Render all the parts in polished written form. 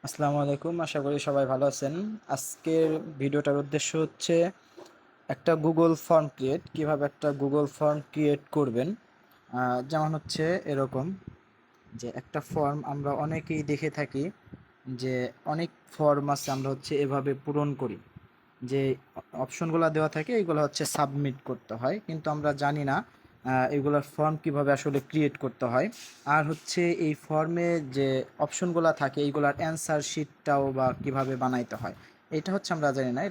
আসসালামু আলাইকুম, আশা করি সবাই ভালো আছেন। আজকের ভিডিওটার উদ্দেশ্য হচ্ছে একটা গুগল ফর্ম কিভাবে একটা গুগল ফর্ম ক্রিয়েট করবেন। যেমন হচ্ছে এরকম যে একটা ফর্ম আমরা অনেকেই দেখে থাকি যে অনেক ফর্ম আছে আমরা হচ্ছে এভাবে পূরণ করি, যে অপশনগুলো দেওয়া থাকে এইগুলো হচ্ছে সাবমিট করতে হয়, কিন্তু আমরা জানি না এগুলোর ফর্ম কিভাবে আসলে ক্রিয়েট করতে হয়। আর হচ্ছে এই ফর্মে যে অপশনগুলো থাকে এইগুলার অ্যান্সার শিটটাও বা কিভাবে বানাইতে হয় এটা হচ্ছে আমরা জানি না।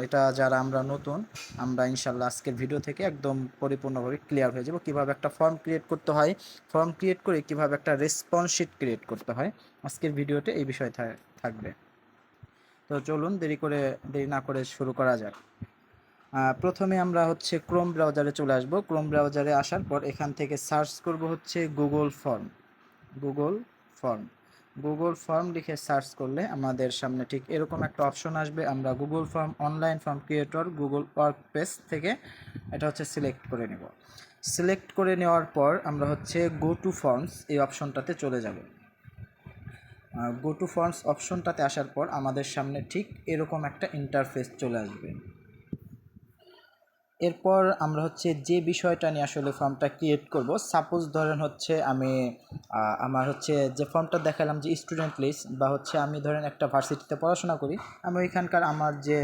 এটা যারা আমরা নতুন, আমরা ইনশাল্লাহ আজকের ভিডিও থেকে একদম পরিপূর্ণভাবে ক্লিয়ার হয়ে যাব কিভাবে একটা ফর্ম ক্রিয়েট করতে হয়, ফর্ম ক্রিয়েট করে কিভাবে একটা রেসপন্স শিট ক্রিয়েট করতে হয়। আজকের ভিডিওতে এই বিষয় থাকবে। তো চলুন দেরি না করে শুরু করা যাক। প্রথমে আমরা হচ্ছে ক্রোম ব্রাউজারে চলে আসব। ক্রোম ব্রাউজারে আসার পর এখান থেকে সার্চ করব হচ্ছে গুগল ফর্ম গুগল ফর্ম লিখে সার্চ করলে আমাদের সামনে ঠিক এরকম একটা অপশন আসবে। আমরা Google form online form creator Google work page থেকে এটা হচ্ছে সিলেক্ট করে নেব। সিলেক্ট করে নেওয়ার পর আমরা হচ্ছে গো টু ফর্মস এই অপশনটাতে চলে যাব। গো টু ফর্মস অপশনটাতে আসার পর আমাদের সামনে ঠিক এরকম একটা ইন্টারফেস চলে আসবে। এরপর আমরা হচ্ছে যে বিষয়টা নিয়ে আসলে ফর্মটা ক্রিয়েট করব, সাপোজ ধরেন হচ্ছে আমি আমার হচ্ছে যে ফর্মটা দেখালাম যে স্টুডেন্ট লিস্ট, বা হচ্ছে আমি ধরেন একটা ভার্সিটিতে পড়াশোনা করি, আমি ওইখানকার আমার যে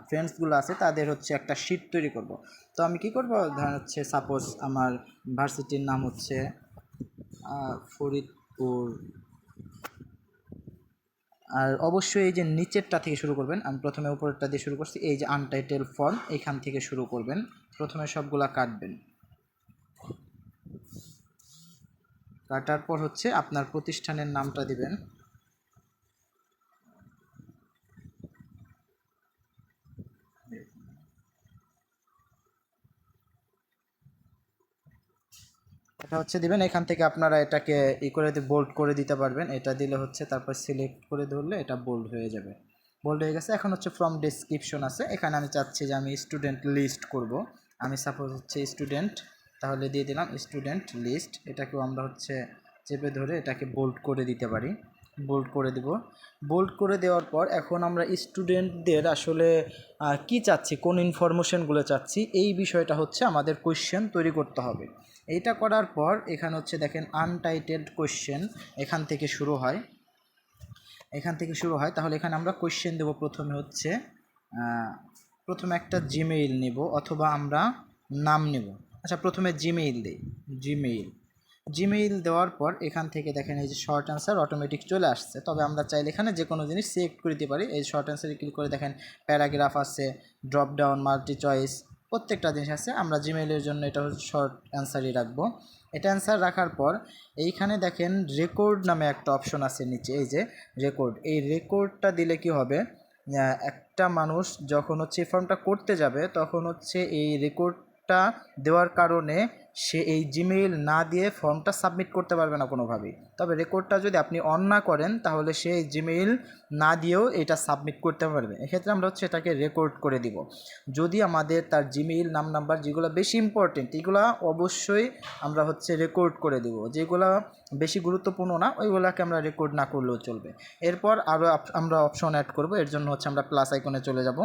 ফ্রেন্ডসগুলো আছে তাদের হচ্ছে একটা শিট তৈরি করব। তো আমি কি করব, ধরেন হচ্ছে সাপোজ আমার ভার্সিটির নাম হচ্ছে ফরিদপুর। আর অবশ্যই এই যে নিচেরটা থেকে শুরু করবেন, আমি প্রথমে উপরেরটা দিয়ে শুরু করছি, এই যে আনটাইটেল ফর্ম এইখান থেকে শুরু করবেন। প্রথমে সবগুলা কাটবেন, কাটার পর হচ্ছে আপনার প্রতিষ্ঠানের নামটা দিবেন। এটা হচ্ছে দিবেন, এখান থেকে আপনারা এটাকে করে বোল্ড করে দিতে পারবেন। এটা দিলে হচ্ছে তারপর সিলেক্ট করে ধরলে এটা বোল্ড হয়ে যাবে। বোল্ড হয়ে গেছে। এখন হচ্ছে ফ্রম ডেসক্রিপশন আছে, এখানে আমি চাচ্ছি যে আমি স্টুডেন্ট লিস্ট করব। আমি সাপোজ হচ্ছে স্টুডেন্ট, তাহলে দিয়ে দিলাম স্টুডেন্ট লিস্ট। এটাকেও আমরা হচ্ছে চেপে ধরে এটাকে বোল্ড করে দিতে পারি। বোল্ড করে দিব। বোল্ড করে দেওয়ার পর এখন আমরা স্টুডেন্টদের আসলে কি চাচ্ছি, কোন ইনফরমেশনগুলো চাচ্ছি, এই বিষয়টা হচ্ছে আমাদের কোয়েশ্চেন তৈরি করতে হবে। এইটা করার পর এখানে হচ্ছে দেখেন আনটাইটেলড কোয়েশ্চেন এখান থেকে শুরু হয়। তাহলে এখানে আমরা কোয়েশ্চেন দেব। প্রথমে হচ্ছে প্রথমে একটা জিমেইল নেব অথবা আমরা নাম নেব। আচ্ছা, প্রথমে জিমেইল দিই। জিমেইল জিমেইল দেওয়ার পর এখান থেকে দেখেন এই যে শর্ট অ্যান্সার অটোমেটিক চলে আসছে। তবে আমরা চাইলে এখানে যে কোনো জিনিস সিলেক্ট করে দিতে পারি। এই শর্ট অ্যান্সারে ক্লিক করে দেখেন প্যারাগ্রাফ আছে, ড্রপ ডাউন, মাল্টি চয়েস, প্রত্যেকটা জিনিস আছে। আমরা জিমেইলের জন্য এটা হচ্ছে শর্ট অ্যান্সারই রাখবো। এটা অ্যান্সার রাখার পর এইখানে দেখেন রেকর্ড নামে একটা অপশন আছে নিচে, এই যে রেকর্ড। এই রেকর্ডটা দিলে কি হবে, একটা মানুষ যখন হচ্ছে এই ফর্মটা করতে যাবে তখন হচ্ছে এই রেকর্ডটা দেওয়ার কারণে সে এই জিমেইল না দিয়ে ফর্মটা সাবমিট করতে পারবে না কোনোভাবেই। তবে রেকর্ডটা যদি আপনি অন না করেন তাহলে সে জিমেইল না দিয়েও এটা সাবমিট করতে পারবে। এক্ষেত্রে আমরা হচ্ছে এটাকে রেকর্ড করে দিব। যদি আমাদের তার জিমেইল নাম নাম্বার যেগুলো বেশি ইম্পর্টেন্ট এগুলো অবশ্যই আমরা হচ্ছে রেকর্ড করে দিব, যেগুলো বেশি গুরুত্বপূর্ণ না ওইগুলোকে আমরা রেকর্ড না করলেও চলবে। এরপর আরও আমরা অপশন অ্যাড করব। এর জন্য হচ্ছে আমরা প্লাস আইকনে চলে যাব।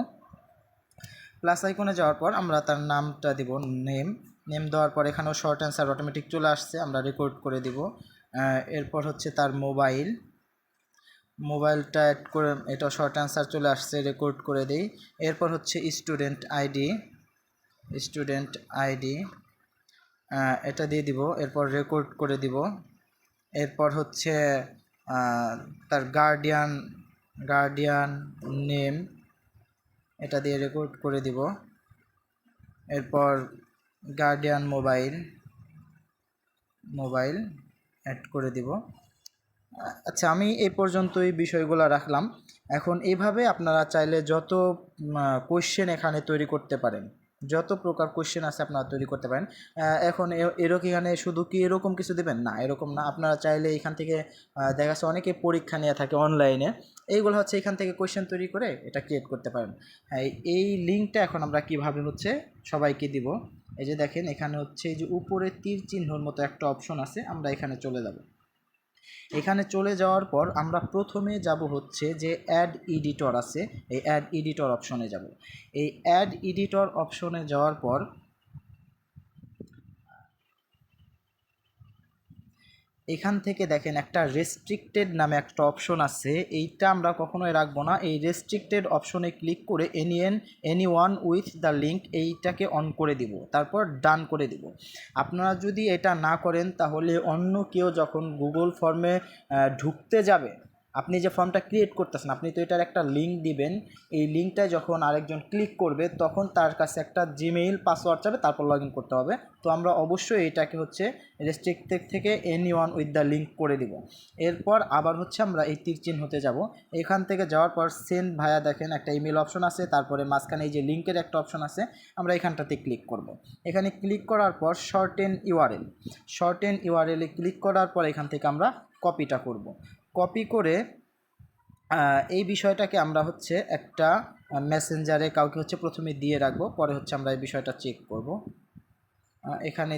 প্লাস আইকনে যাওয়ার পর আমরা তার নামটা দিব, নেম। নেম দেওয়ার পর এখানেও শর্ট অ্যান্সার অটোমেটিক চলে আসছে, আমরা রেকর্ড করে দিব। এরপর হচ্ছে তার মোবাইলটা অ্যাড করে, এটা শর্ট অ্যান্সার চলে আসছে, রেকর্ড করে দিই। এরপর হচ্ছে স্টুডেন্ট আইডি এটা দিয়ে দিব, এরপর রেকর্ড করে দিব। এরপর হচ্ছে তার গার্ডিয়ান নেম, এটা দিয়ে রেকর্ড করে দিব। এরপর গার্ডিয়ান মোবাইল অ্যাড করে দিব। আচ্ছা, আমি এই পর্যন্তই বিষয়গুলো রাখলাম। এখন এইভাবে আপনারা চাইলে যত কোশ্চেন এখানে তৈরি করতে পারেন, যত প্রকার কোশ্চেন আছে আপনারা তৈরি করতে পারেন। এখন এরকম এখানে শুধু কি এরকম কিছু দেবেন না, এরকম না। আপনারা চাইলে এখান থেকে দেখা যাচ্ছে অনেকে পরীক্ষা নিয়ে থাকে অনলাইনে, এইগুলো হচ্ছে এখান থেকে কোশ্চেন তৈরি করে এটা ক্রিয়েট করতে পারেন। এই লিঙ্কটা এখন আমরা কিভাবে হচ্ছে সবাইকে দিব। এই যে দেখেন এখানে হচ্ছে এই যে উপরে তীর চিহ্নর মতো একটা অপশন আছে, আমরা এখানে চলে যাব। এখানে চলে যাওয়ার পর আমরা প্রথমে যাব হচ্ছে যে অ্যাড এডিটর আছে, এই অ্যাড এডিটর অপশনে যাব। এই অ্যাড এডিটর অপশনে যাওয়ার পর এখান থেকে দেখেন একটা রেস্ট্রিক্টেড নামে একটা অপশন আছে, এইটা আমরা কখনোই রাখবো না। এই রেস্ট্রিক্টেড অপশনে ক্লিক করে any one with the link এইটাকে অন করে দিব, তারপর ডান করে দিব। আপনারা যদি এটা না করেন তাহলে অন্য কেউ যখন গুগল ফর্মে ঢুকতে যাবে, আপনি যে ফর্মটা ক্রিয়েট করতেছেন, আপনি তো এটার একটা লিঙ্ক দিবেন, এই লিঙ্কটায় যখন আরেকজন ক্লিক করবে তখন তার কাছে একটা জিমেইল পাসওয়ার্ড চাবে, তারপর লগ ইন করতে হবে। তো আমরা অবশ্যই এটাকে হচ্ছে রেস্ট্রিক্টেড থেকে any one with the link করে দিব। এরপর আবার হচ্ছে আমরা এই তীর চিহ্নতে যাব। এখান থেকে যাওয়ার পর সেন্ড ভায়া দেখেন একটা ইমেল অপশন আছে, তারপরে মাঝখানে এই যে লিঙ্কের একটা অপশন আছে, আমরা এখানটাতে ক্লিক করব। এখানে ক্লিক করার পর শর্টেন ইউআরএলে ক্লিক করার পর এখান থেকে আমরা কপিটা করব। কপি করে এই বিষয়টাকে আমরা হচ্ছে একটা মেসেঞ্জারে কাউকে হচ্ছে প্রথমে দিয়ে রাখবো, পরে হচ্ছে আমরা এই বিষয়টা চেক করব। এখানে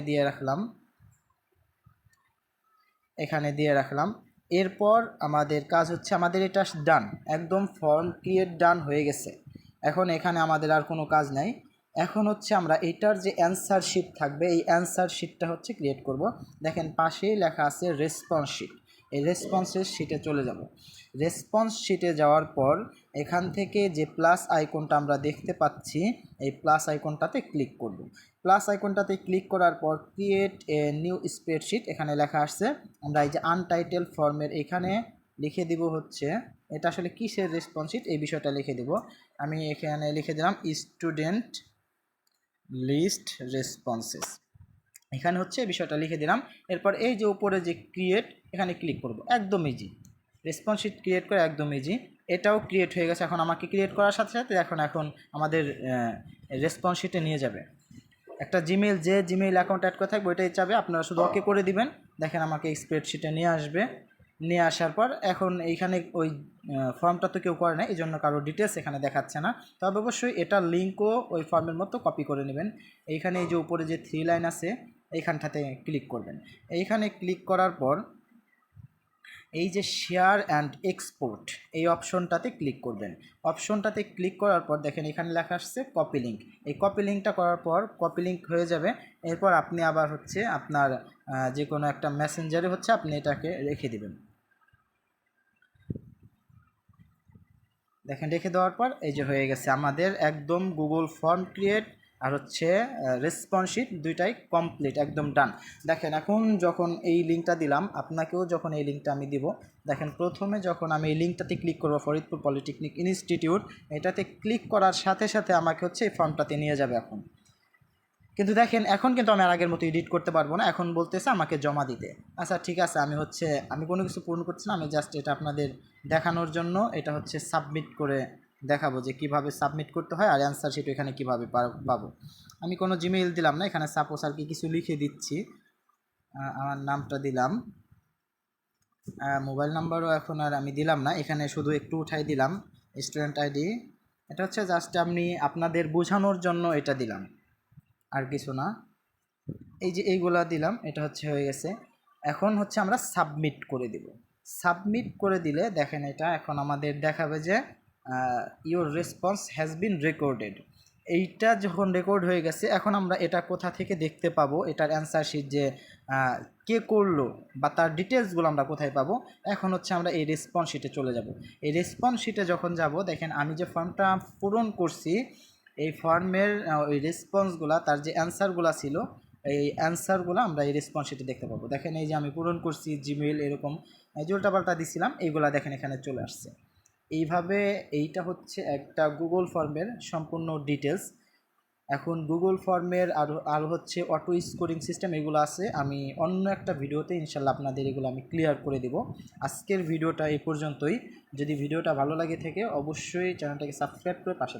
দিয়ে রাখলাম। এরপর আমাদের কাজ হচ্ছে, আমাদের এটা ডান, একদম ফর্ম ক্রিয়েট ডান হয়ে গেছে। এখন এখানে আমাদের আর কোনো কাজ নাই। এখন হচ্ছে আমরা এটার যে অ্যান্সার শিট থাকবে, এই অ্যান্সার শিটটা হচ্ছে ক্রিয়েট করব। দেখেন পাশেই লেখা আছে রেসপন্স শিট, এই রেসপন্সের শিটে চলে যাব। রেসপন্স শিটে যাওয়ার পর এখান থেকে যে প্লাস আইকনটা আমরা দেখতে পাচ্ছি, এই প্লাস আইকনটাতে ক্লিক করব। প্লাস আইকনটাতে ক্লিক করার পর ক্রিয়েট এ নিউ স্প্রেডশিট এখানে লেখা আসছে। আমরা এই যে আনটাইটেল ফর্মের এখানে লিখে দিব হচ্ছে এটা আসলে কিসের রেসপন্স শিট, এই বিষয়টা লিখে দিব। আমি এখানে লিখে দিলাম স্টুডেন্ট লিস্ট রেসপন্সেস, এখানে হচ্ছে বিষয়টা লিখে দিলাম। এরপর এই যে উপরে যে ক্রিয়েট, এখানে ক্লিক করব, একদম ইজি। রেসপন্স শিট ক্রিয়েট করে একদম ইজি, এটাও ক্রিয়েট হয়ে গেছে। এখন আমাকে ক্রিয়েট করার সাথে সাথে এখন আমাদের রেসপন্স শিটে নিয়ে যাবে একটা জিমেইল, যে জিমেইল অ্যাকাউন্ট অ্যাড করে থাকবে ওইটাই চাবে, আপনারা শুধু ওকে করে দিবেন। দেখেন আমাকে স্প্রেডশিটে নিয়ে আসবে। নিয়ে আসার পর এখন এইখানে ওই ফর্মটা তো কেউ করে না, এই জন্য কারো ডিটেলস এখানে দেখাচ্ছে না। তবে অবশ্যই এটার লিঙ্কও ওই ফর্মের মতো কপি করে নেবেন। এইখানে এই যে উপরে যে 3 লাইন আছে এইখানটাতে ক্লিক করবেন। এইখানে ক্লিক করার পর এই যে শেয়ার অ্যান্ড এক্সপোর্ট, এই অপশনটাতে ক্লিক করবেন। অপশনটাতে ক্লিক করার পর দেখেন এখানে লেখা আসছে কপি লিঙ্ক, এই কপি লিঙ্কটা করার পর কপি লিঙ্ক হয়ে যাবে। এরপর আপনি আবার হচ্ছে আপনার যে কোনো একটা মেসেঞ্জারে হচ্ছে আপনি এটাকে রেখে দিবেন। দেখেন রেখে দেওয়ার পর এই যে হয়ে গেছে আমাদের একদম গুগল ফর্ম ক্রিয়েট আর হচ্ছে রেসপন্স শিট দুইটাই কমপ্লিট, একদম ডান। দেখেন এখন যখন এই লিঙ্কটা দিলাম, আপনাকেও যখন এই লিঙ্কটা আমি দিব, দেখেন প্রথমে যখন আমি এই লিঙ্কটাতে ক্লিক করবো ফরিদপুর পলিটেকনিক ইনস্টিটিউট, এটাতে ক্লিক করার সাথে সাথে আমাকে হচ্ছে এই ফর্মটাতে নিয়ে যাবে এখন। কিন্তু দেখেন এখন কিন্তু আমি আর আগের মতো এডিট করতে পারবো না, এখন বলতেছে আমাকে জমা দিতে। আচ্ছা ঠিক আছে, আমি কোনো কিছু পূরণ করছি না, আমি জাস্ট এটা আপনাদের দেখানোর জন্য এটা হচ্ছে সাবমিট করে দেখাবো যে কিভাবে সাবমিট করতে হয় আর অ্যান্সার শিট এখানে কীভাবে পাবো। আমি কোনো জিমেইল দিলাম না, এখানে সাপোজ আর কি কিছু লিখে দিচ্ছি। আমার নামটা দিলাম, মোবাইল নাম্বারও এখন আর আমি দিলাম না, এখানে শুধু একটু উঠাই দিলাম স্টুডেন্ট আইডি। এটা হচ্ছে জাস্ট আমি আপনাদের বোঝানোর জন্য এটা দিলাম, আর কিছু না। এই যে এইগুলা দিলাম, এটা হচ্ছে হয়ে গেছে। এখন হচ্ছে আমরা সাবমিট করে দিব। সাবমিট করে দিলে দেখেন এটা এখন আমাদের দেখাবে যে your response has been recorded. এইটা যখন রেকর্ড হয়ে গেছে, এখন আমরা এটা কোথা থেকে দেখতে পাবো, এটার অ্যান্সার শিট যে কে করলো বা তার ডিটেলসগুলো আমরা কোথায় পাবো। এখন হচ্ছে আমরা এই রেসপন্স শিটে চলে যাব। এই রেসপন্স শিটে যখন যাব, দেখেন আমি যে ফর্মটা পূরণ করছি, এই ফর্মের ওই রেসপন্সগুলা, তার যে অ্যান্সারগুলো ছিল, এই অ্যান্সারগুলো আমরা এই রেসপন্স শিটে দেখতে পাবো। দেখেন এই যে আমি পূরণ করছি জিমেইল, এরকম যে উল্টাপাল্টা দিছিলাম, এইগুলা দেখেন এখানে চলে আসছে। এইভাবে এইটা হচ্ছে একটা গুগল ফর্মের সম্পূর্ণ ডিটেলস। এখন গুগল ফর্মের আরও হচ্ছে অটো স্কোরিং সিস্টেম এগুলো আছে, আমি অন্য একটা ভিডিওতে ইনশাল্লাহ আপনাদের এগুলো আমি ক্লিয়ার করে দেব। আজকের ভিডিওটা এই পর্যন্তই। যদি ভিডিওটা ভালো লাগে থাকে অবশ্যই চ্যানেলটাকে সাবস্ক্রাইব করে পাশে